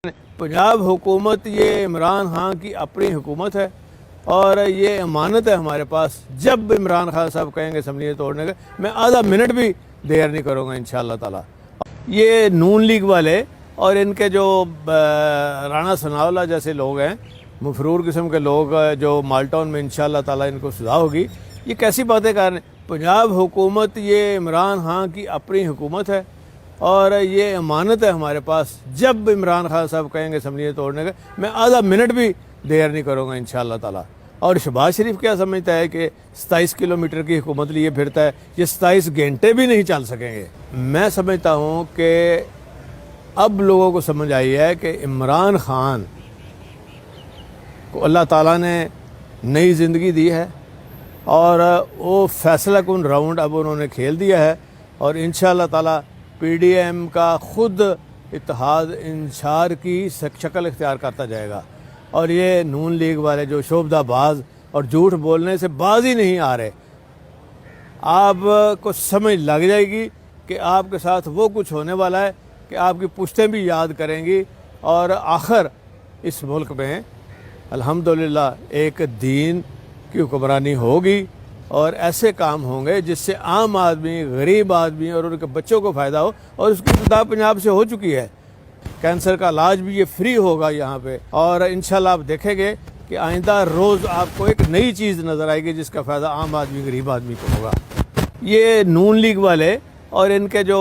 पंजाब हुकूमत ये इमरान खान की अपनी हुकूमत है और ये अमानत है हमारे पास। जब इमरान खान साहब कहेंगे असम्बली तोड़ने का, मैं आधा मिनट भी देर नहीं करूँगा इंशाअल्लाह ताला। ये नून लीग वाले और इनके जो राणा सनाउल्लाह जैसे लोग हैं, मफरूर किस्म के लोग जो माल्टाउन में इंशाअल्लाह ताला इनको सज़ा होगी, ये कैसी बातें कर रहे हैं। पंजाब हुकूमत ये इमरान खान की अपनी हुकूमत है और ये अमानत है हमारे पास। जब इमरान खान साहब कहेंगे असम्बली तोड़ने का, मैं आधा मिनट भी देर नहीं करूँगा इंशाअल्लाह ताला। और शहबाज शरीफ क्या समझता है कि 27 किलोमीटर की हुकूमत लिए फिरता है, ये 27 घंटे भी नहीं चल सकेंगे। मैं समझता हूँ कि अब लोगों को समझ आई है कि इमरान खान को अल्लाह ताला ने नई ज़िंदगी दी है और वो फैसला कुन राउंड अब उन्होंने खेल दिया है और इंशाअल्लाह ताला PDM का खुद इत्तेहाद इंशार की शक्ल इख्तियार करता जाएगा। और ये नून लीग वाले जो शोबदाबाज और झूठ बोलने से बाज ही नहीं आ रहे, आपको समझ लग जाएगी कि आपके साथ वो कुछ होने वाला है कि आपकी पुश्तें भी याद करेंगी। और आखिर इस मुल्क में अल्हम्दुलिल्लाह एक दीन की हुक्मरानी होगी और ऐसे काम होंगे जिससे आम आदमी, गरीब आदमी और उनके बच्चों को फ़ायदा हो। और उसकी इब्तिदा पंजाब से हो चुकी है। कैंसर का इलाज भी ये फ्री होगा यहाँ पे और इंशाल्लाह आप देखेंगे कि आइंदा रोज़ आपको एक नई चीज़ नज़र आएगी जिसका फ़ायदा आम आदमी, गरीब आदमी को होगा। ये नून लीग वाले और इनके जो